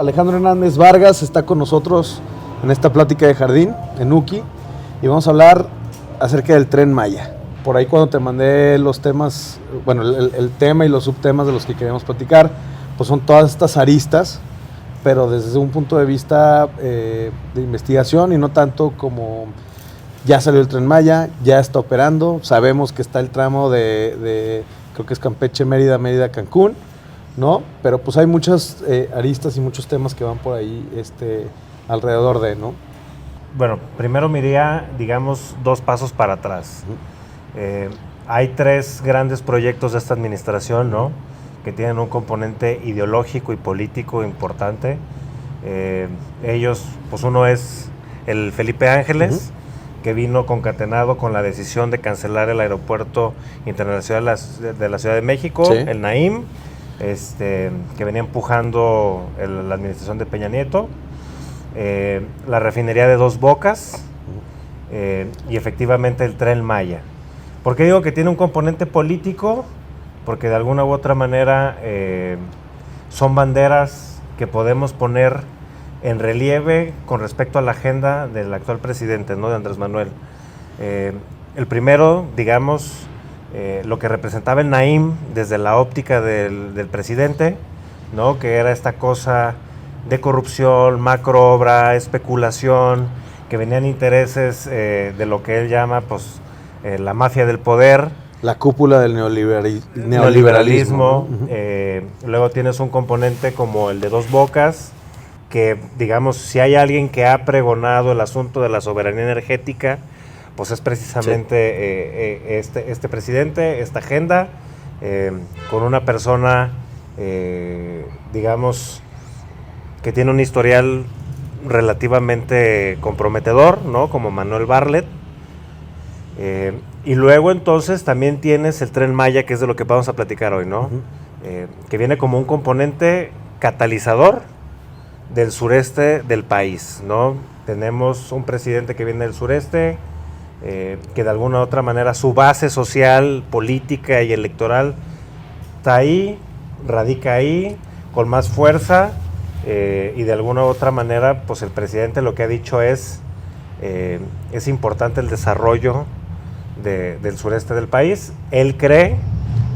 Alejandro Hernández Vargas está con nosotros en esta plática de jardín en UCI y vamos a hablar acerca del Tren Maya. Por ahí cuando te mandé los temas, bueno, el tema y los subtemas de los que queríamos platicar, pues son todas estas aristas, pero desde un punto de vista de investigación y no tanto como ya salió el Tren Maya, ya está operando, sabemos que está el tramo de creo que es Campeche, Mérida, Cancún, ¿no? Pero pues hay muchas aristas y muchos temas que van por ahí alrededor de, ¿no? Bueno, primero me iría, digamos, 2 pasos para atrás. Hay 3 grandes proyectos de esta administración, ¿no? Que tienen un componente ideológico y político importante. Ellos, pues uno es el Felipe Ángeles, que vino concatenado con la decisión de cancelar el aeropuerto internacional de la Ciudad de México, sí. El Naim, que venía empujando la administración de Peña Nieto, la refinería de Dos Bocas y efectivamente el Tren Maya. ¿Por qué digo que tiene un componente político? Porque de alguna u otra manera son banderas que podemos poner en relieve con respecto a la agenda del actual presidente, ¿no? De Andrés Manuel. El primero, digamos, lo que representaba el Naim desde la óptica del presidente, ¿no? Que era esta cosa de corrupción, macroobra, especulación, que venían intereses de lo que él llama pues, la mafia del poder. La cúpula del neoliberalismo. Luego tienes un componente como el de Dos Bocas, que digamos, si hay alguien que ha pregonado el asunto de la soberanía energética, pues es precisamente sí. Este presidente, esta agenda, con una persona, digamos, que tiene un historial relativamente comprometedor, ¿no? Como Manuel Bartlett. Y luego entonces también tienes el Tren Maya, que es de lo que vamos a platicar hoy, ¿no? Que viene como un componente catalizador del sureste del país, ¿no? Tenemos un presidente que viene del sureste, que de alguna u otra manera su base social, política y electoral está ahí, radica ahí, con más fuerza, y de alguna u otra manera, pues el presidente lo que ha dicho es importante el desarrollo del sureste del país. Él cree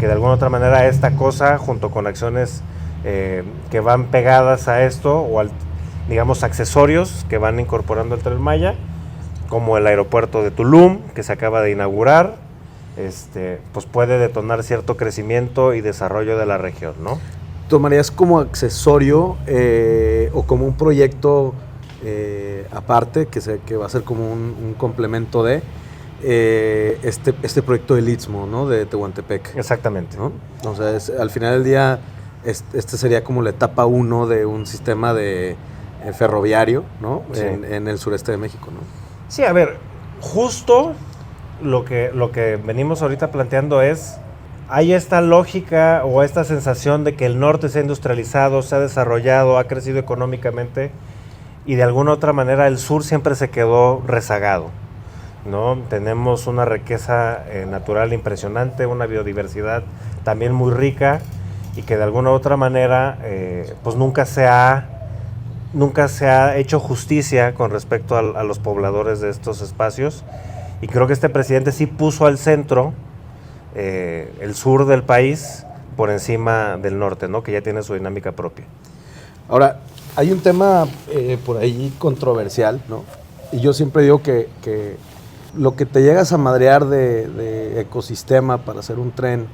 que de alguna u otra manera esta cosa, junto con acciones que van pegadas a esto, o digamos accesorios que van incorporando el Tren Maya, como el aeropuerto de Tulum, que se acaba de inaugurar, pues puede detonar cierto crecimiento y desarrollo de la región, ¿no? ¿Tomarías como accesorio o como un proyecto aparte, que va a ser como un complemento de este proyecto del Istmo, ¿no? De Tehuantepec? Exactamente. ¿No? O sea, al final del día, sería como la etapa 1 de un sistema de ferroviario, ¿no? Sí. En el sureste de México, ¿no? Sí, a ver, justo lo que venimos ahorita planteando es, hay esta lógica o esta sensación de que el norte se ha industrializado, se ha desarrollado, ha crecido económicamente, y de alguna otra manera el sur siempre se quedó rezagado, ¿no? Tenemos una riqueza natural impresionante, una biodiversidad también muy rica, y que de alguna u otra manera pues nunca se ha hecho justicia con respecto a los pobladores de estos espacios, y creo que este presidente sí puso al centro el sur del país por encima del norte, ¿no? Que ya tiene su dinámica propia. Ahora, hay un tema por ahí controversial, ¿no? Y yo siempre digo que lo que te llegas a madrear de ecosistema para hacer un tren en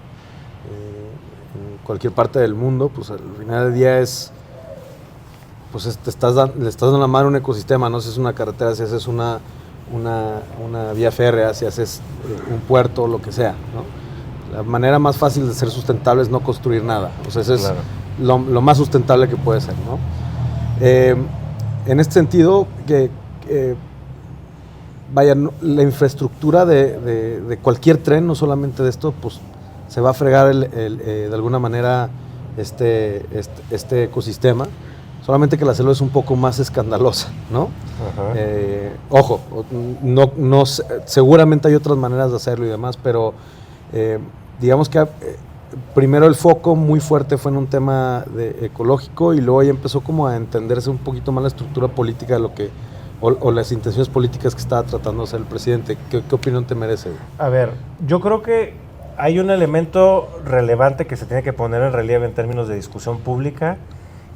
cualquier parte del mundo, pues al final del día pues le estás dando la madre a un ecosistema, no si es una carretera, si haces una vía férrea, si haces un puerto, lo que sea, ¿no? La manera más fácil de ser sustentable es no construir nada, o sea, eso es lo más sustentable que puede ser, ¿no? En este sentido, la infraestructura de cualquier tren, no solamente de esto, pues se va a fregar de alguna manera este ecosistema, solamente que la selva es un poco más escandalosa, ¿no? Ojo, seguramente hay otras maneras de hacerlo y demás, pero digamos que primero el foco muy fuerte fue en un tema ecológico y luego ya empezó como a entenderse un poquito más la estructura política de lo que, o las intenciones políticas que estaba tratando de hacer el presidente. ¿Qué opinión te merece? A ver, yo creo que hay un elemento relevante que se tiene que poner en relieve en términos de discusión pública,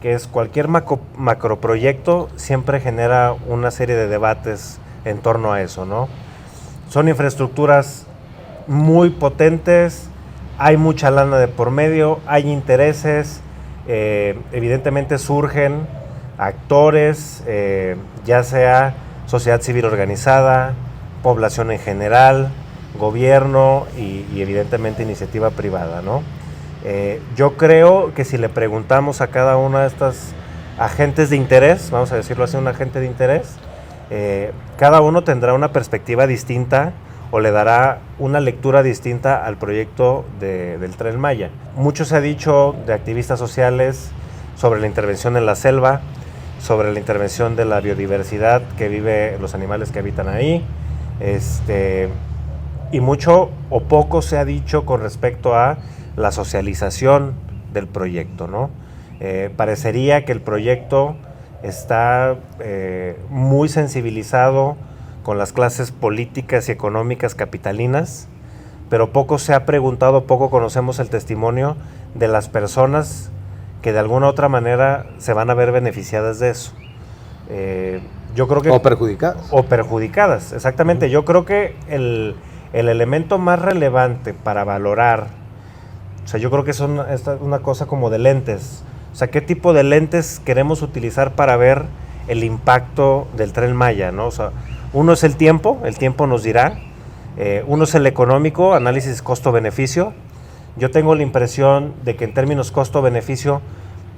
que es cualquier macroproyecto siempre genera una serie de debates en torno a eso, ¿no? Son infraestructuras muy potentes, hay mucha lana de por medio, hay intereses, evidentemente surgen actores, ya sea sociedad civil organizada, población en general, gobierno y evidentemente iniciativa privada, ¿no? Yo creo que si le preguntamos a cada una de estas agentes de interés, vamos a decirlo así, un agente de interés, cada uno tendrá una perspectiva distinta o le dará una lectura distinta al proyecto del Tren Maya. Mucho se ha dicho de activistas sociales sobre la intervención en la selva, sobre la intervención de la biodiversidad que vive los animales que habitan ahí, y mucho o poco se ha dicho con respecto a la socialización del proyecto, ¿no? Parecería que el proyecto está muy sensibilizado con las clases políticas y económicas capitalinas, pero poco se ha preguntado, poco conocemos el testimonio de las personas que de alguna u otra manera se van a ver beneficiadas de eso. Yo creo que, o perjudicadas. O perjudicadas, exactamente. Yo creo que el elemento más relevante para valorar, o sea, yo creo que es una cosa como de lentes. O sea, ¿qué tipo de lentes queremos utilizar para ver el impacto del Tren Maya, ¿no? O sea, uno es el tiempo nos dirá. Uno es el económico, análisis costo-beneficio. Yo tengo la impresión de que en términos costo-beneficio,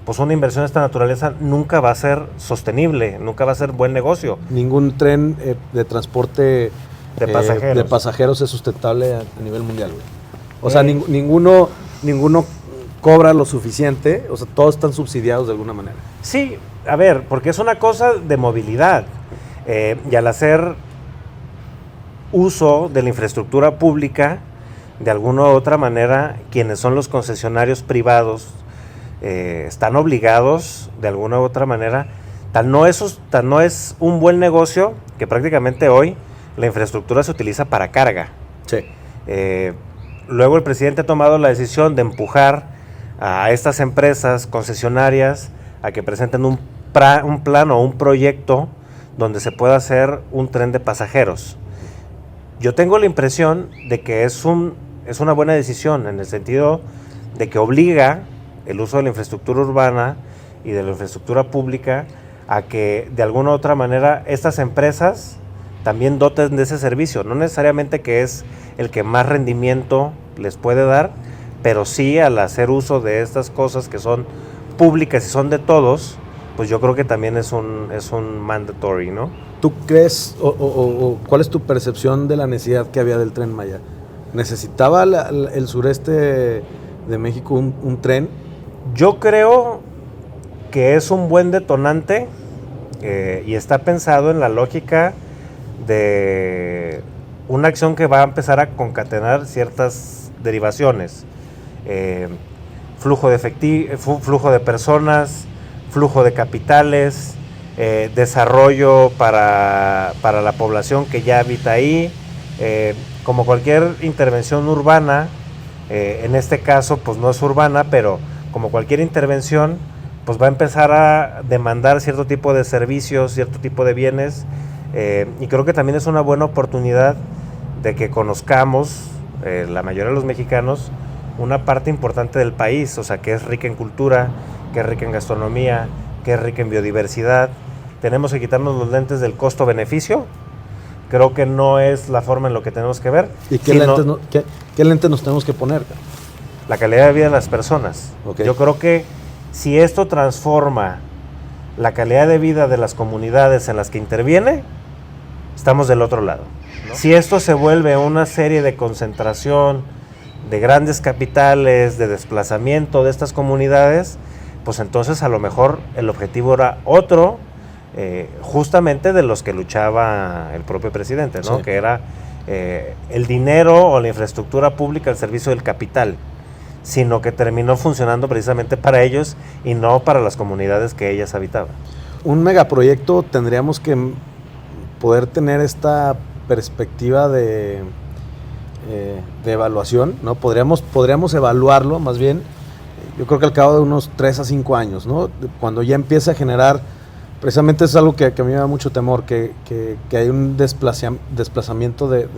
pues una inversión de esta naturaleza nunca va a ser sostenible, nunca va a ser buen negocio. Ningún tren de transporte de pasajeros es sustentable a nivel mundial, güey. O sea, ninguno cobra lo suficiente, o sea, todos están subsidiados de alguna manera. Sí, a ver, porque es una cosa de movilidad, y al hacer uso de la infraestructura pública, de alguna u otra manera, quienes son los concesionarios privados están obligados, de alguna u otra manera, tal no es un buen negocio que prácticamente hoy la infraestructura se utiliza para carga. Sí. Luego el presidente ha tomado la decisión de empujar a estas empresas concesionarias a que presenten un plan o un proyecto donde se pueda hacer un tren de pasajeros. Yo tengo la impresión de que es una buena decisión en el sentido de que obliga el uso de la infraestructura urbana y de la infraestructura pública a que de alguna u otra manera estas empresas también doten de ese servicio. No necesariamente que es el que más rendimiento les puede dar, pero sí al hacer uso de estas cosas que son públicas y son de todos, pues yo creo que también es un mandatory, ¿no? ¿Tú crees o cuál es tu percepción de la necesidad que había del Tren Maya? ¿Necesitaba el sureste de México un tren? Yo creo que es un buen detonante y está pensado en la lógica de una acción que va a empezar a concatenar ciertas derivaciones. Flujo de personas, flujo de capitales, desarrollo para la población que ya habita ahí, como cualquier intervención urbana, en este caso pues no es urbana, pero como cualquier intervención pues va a empezar a demandar cierto tipo de servicios, cierto tipo de bienes, y creo que también es una buena oportunidad de que conozcamos, la mayoría de los mexicanos, una parte importante del país, o sea, que es rica en cultura, que es rica en gastronomía, que es rica en biodiversidad. Tenemos que quitarnos los lentes del costo-beneficio. Creo que no es la forma en lo que tenemos que ver. ¿Y qué lentes nos tenemos que poner? La calidad de vida de las personas. Okay. Yo creo que si esto transforma la calidad de vida de las comunidades en las que interviene, estamos del otro lado, ¿no? Si esto se vuelve una serie de concentración de grandes capitales, de desplazamiento de estas comunidades, pues entonces a lo mejor el objetivo era otro, justamente de los que luchaba el propio presidente, ¿no? Sí. Que era el dinero o la infraestructura pública al servicio del capital. sino que terminó funcionando precisamente para ellos y no para las comunidades que ellas habitaban. Un megaproyecto tendríamos que poder tener esta perspectiva de evaluación, ¿no? Podríamos evaluarlo más bien, yo creo que al cabo de unos 3 a 5 años, ¿no? Cuando ya empieza a generar, precisamente es algo que a mí me da mucho temor, que hay un desplazamiento de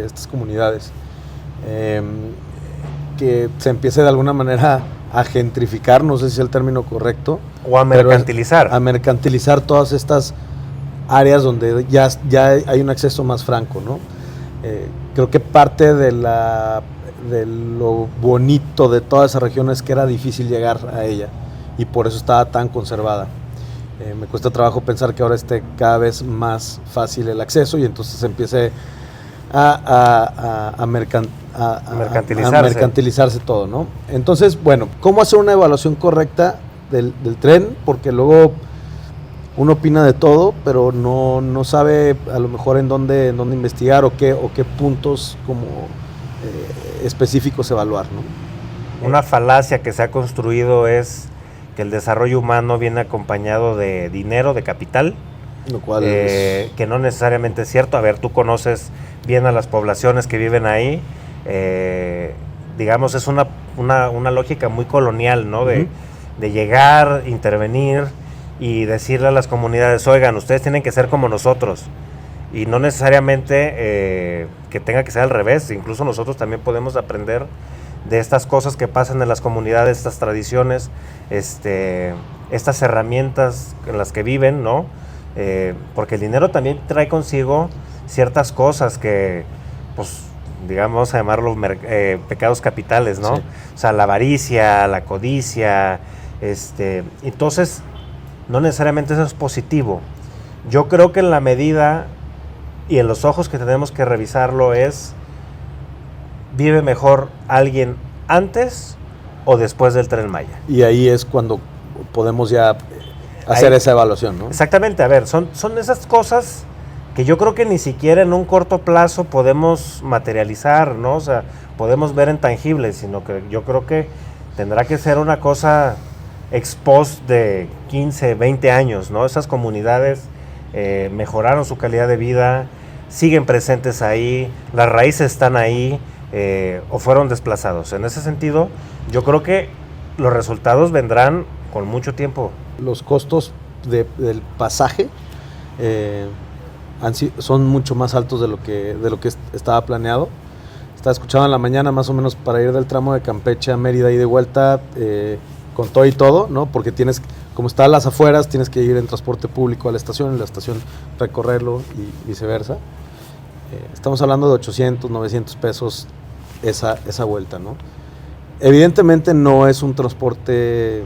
estas comunidades, que se empiece de alguna manera a gentrificar, no sé si es el término correcto. O a mercantilizar. A mercantilizar todas estas áreas donde ya hay un acceso más franco, ¿no? Creo que parte de lo bonito de toda esa región es que era difícil llegar a ella y por eso estaba tan conservada. Me cuesta trabajo pensar que ahora esté cada vez más fácil el acceso y entonces empiece a mercantilizarse todo, ¿no? Entonces, bueno, ¿cómo hacer una evaluación correcta del tren? Porque luego uno opina de todo, pero no sabe a lo mejor en dónde investigar o qué puntos como específicos evaluar, ¿no? Una falacia que se ha construido es que el desarrollo humano viene acompañado de dinero, de capital, lo cual que no necesariamente es cierto. A ver, tú conoces bien a las poblaciones que viven ahí, digamos, es una lógica muy colonial, ¿no? De llegar, intervenir y decirle a las comunidades, oigan, ustedes tienen que ser como nosotros, y no necesariamente que tenga que ser al revés. Incluso nosotros también podemos aprender de estas cosas que pasan en las comunidades, estas tradiciones, estas herramientas en las que viven, ¿no? Porque el dinero también trae consigo ciertas cosas que, pues, digamos, vamos a llamarlos pecados capitales, ¿no? Sí. O sea, la avaricia, la codicia, entonces, no necesariamente eso es positivo. Yo creo que en la medida y en los ojos que tenemos que revisarlo es, ¿vive mejor alguien antes o después del Tren Maya? Y ahí es cuando podemos ya hacer esa evaluación, ¿no? Exactamente, a ver, son esas cosas que yo creo que ni siquiera en un corto plazo podemos materializar, ¿no? O sea, podemos ver en tangibles, sino que yo creo que tendrá que ser una cosa ex post de 15, 20 años, ¿no? Esas comunidades mejoraron su calidad de vida, siguen presentes ahí, las raíces están ahí, o fueron desplazados. En ese sentido, yo creo que los resultados vendrán con mucho tiempo. Los costos del pasaje son mucho más altos de lo que estaba planeado. Estaba escuchando en la mañana más o menos para ir del tramo de Campeche a Mérida y de vuelta, con todo y todo, ¿no? Porque como está a las afueras, tienes que ir en transporte público a la estación, en la estación recorrerlo y viceversa. Estamos hablando de 800, 900 pesos esa vuelta, ¿no? Evidentemente no es un transporte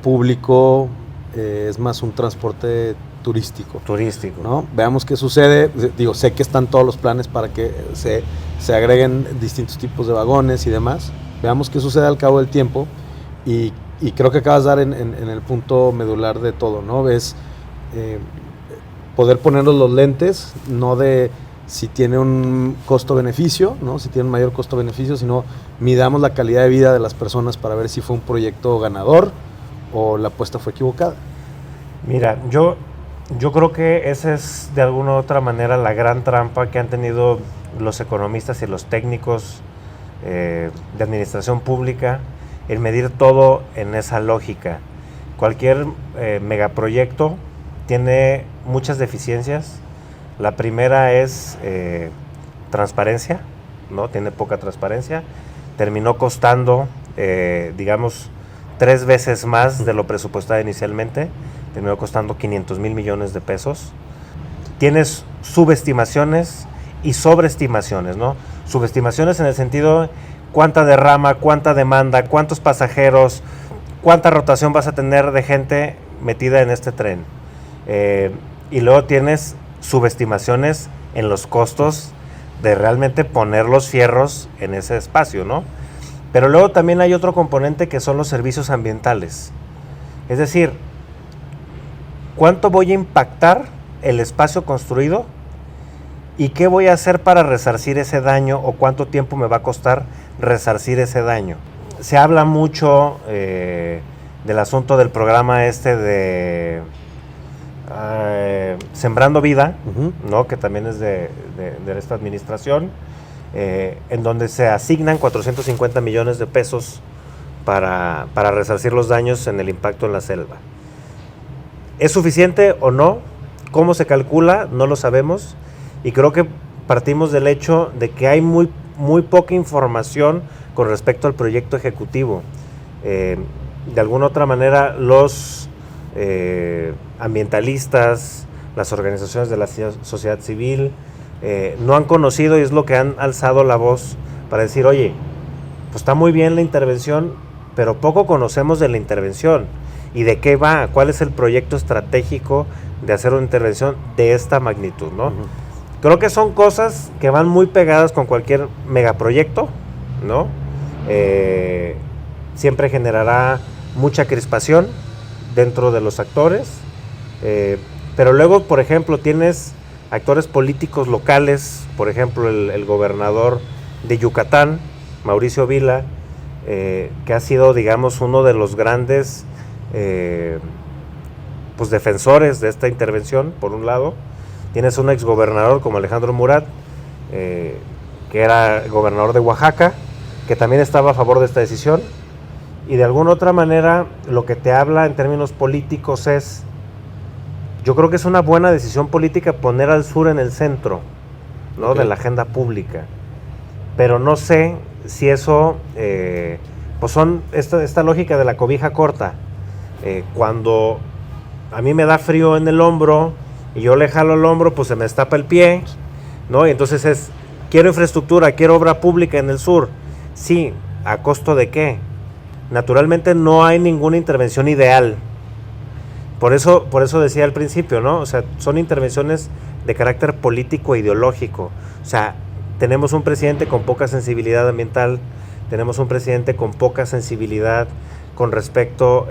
público, es más un transporte turístico, ¿no? Veamos qué sucede. Digo, sé que están todos los planes para que se agreguen distintos tipos de vagones y demás. Veamos qué sucede al cabo del tiempo y creo que acabas de dar en el punto medular de todo, ¿no? Es poder ponernos los lentes, no de si tiene un costo-beneficio, ¿no? Si tiene un mayor costo-beneficio, sino midamos la calidad de vida de las personas para ver si fue un proyecto ganador o la apuesta fue equivocada. Mira, yo creo que esa es de alguna u otra manera la gran trampa que han tenido los economistas y los técnicos de administración pública, el medir todo en esa lógica. Cualquier megaproyecto tiene muchas deficiencias. La primera es transparencia, ¿no? Tiene poca transparencia. Terminó costando, digamos, 3 veces más de lo presupuestado inicialmente. Terminó costando 500,000 millones de pesos. Tienes subestimaciones y sobreestimaciones, ¿no? Subestimaciones en el sentido cuánta derrama, cuánta demanda, cuántos pasajeros, cuánta rotación vas a tener de gente metida en este tren. Y luego tienes subestimaciones en los costos de realmente poner los fierros en ese espacio, ¿no? Pero luego también hay otro componente que son los servicios ambientales. Es decir, ¿cuánto voy a impactar el espacio construido? ¿Y qué voy a hacer para resarcir ese daño? ¿O cuánto tiempo me va a costar resarcir ese daño? se habla mucho del asunto del programa de Sembrando Vida, ¿no? Que también es de esta administración, en donde se asignan 450 millones de pesos para resarcir los daños en el impacto en la selva. ¿Es suficiente o no? ¿Cómo se calcula? No lo sabemos. Y creo que partimos del hecho de que hay muy poca información con respecto al proyecto ejecutivo. De alguna otra manera, los ambientalistas, las organizaciones de la sociedad civil, no han conocido, y es lo que han alzado la voz para decir, oye, pues está muy bien la intervención, pero poco conocemos de la intervención y de qué va, cuál es el proyecto estratégico de hacer una intervención de esta magnitud, ¿no? Creo que son cosas que van muy pegadas con cualquier megaproyecto, ¿no? Siempre generará mucha crispación dentro de los actores, pero luego, por ejemplo, tienes actores políticos locales, por ejemplo, el gobernador de Yucatán, Mauricio Vila, que ha sido, digamos, uno de los grandes pues defensores de esta intervención, por un lado. Tienes un exgobernador como Alejandro Murat, que era gobernador de Oaxaca, que también estaba a favor de esta decisión, y de alguna otra manera lo que te habla en términos políticos es, yo creo que es una buena decisión política poner al sur en el centro, ¿no? Okay. De la agenda pública, pero no sé si eso, pues son esta lógica de la cobija corta. Cuando a mí me da frío en el hombro y yo le jalo el hombro, pues se me destapa el pie, ¿no? Y entonces quiero infraestructura, quiero obra pública en el sur. Sí, ¿a costo de qué? Naturalmente no hay ninguna intervención ideal. Por eso decía al principio, ¿no? O sea, son intervenciones de carácter político e ideológico. O sea, tenemos un presidente con poca sensibilidad ambiental, tenemos un presidente con poca sensibilidad con respecto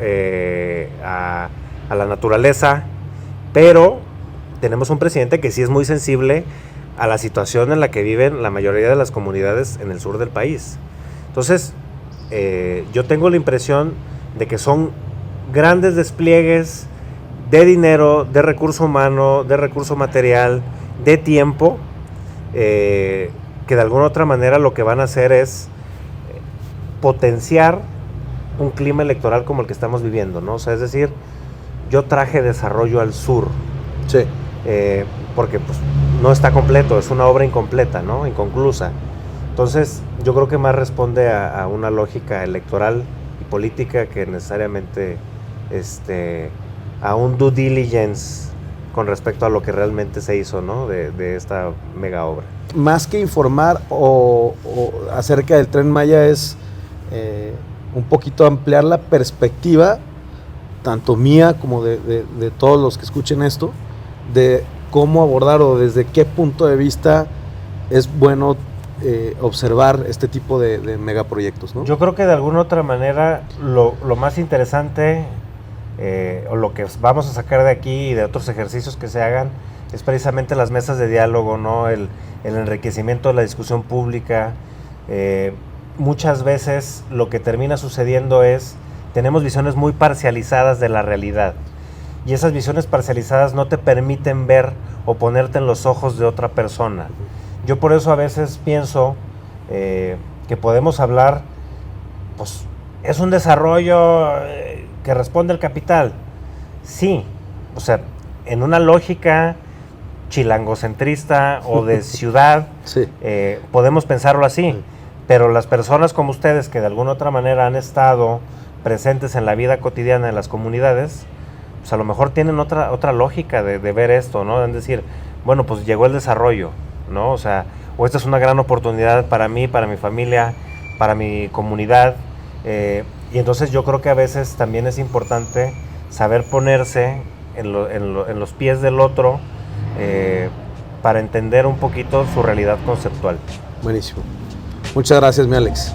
a la naturaleza, pero tenemos un presidente que sí es muy sensible a la situación en la que viven la mayoría de las comunidades en el sur del país. Entonces, yo tengo la impresión de que son grandes despliegues de dinero, de recurso humano, de recurso material, de tiempo, que de alguna otra manera lo que van a hacer es potenciar un clima electoral como el que estamos viviendo, ¿no? O sea, es decir, yo traje desarrollo al sur, sí, porque pues no está completo, es una obra incompleta, ¿no? Inconclusa. Entonces, yo creo que más responde a una lógica electoral y política que necesariamente a un due diligence con respecto a lo que realmente se hizo, ¿no? de esta mega obra. Más que informar o acerca del Tren Maya es un poquito ampliar la perspectiva, tanto mía como de todos los que escuchen esto, de cómo abordar o desde qué punto de vista es bueno observar este tipo de megaproyectos, ¿no? Yo creo que de alguna otra manera lo más interesante o lo que vamos a sacar de aquí y de otros ejercicios que se hagan es precisamente las mesas de diálogo, ¿no? El enriquecimiento de la discusión pública. Muchas veces lo que termina sucediendo es, tenemos visiones muy parcializadas de la realidad, y esas visiones parcializadas no te permiten ver o ponerte en los ojos de otra persona. Yo por eso a veces pienso que podemos hablar, pues es un desarrollo que responde al capital. Sí, o sea, en una lógica chilangocentrista o de ciudad, sí, podemos pensarlo así, sí, pero las personas como ustedes que de alguna otra manera han estado presentes en la vida cotidiana de las comunidades, pues a lo mejor tienen otra lógica de ver esto, ¿no? Es decir, bueno, pues llegó el desarrollo, ¿no? O sea, o esta es una gran oportunidad para mí, para mi familia, para mi comunidad, y entonces yo creo que a veces también es importante saber ponerse en los pies del otro para entender un poquito su realidad conceptual. Buenísimo. Muchas gracias, mi Alex.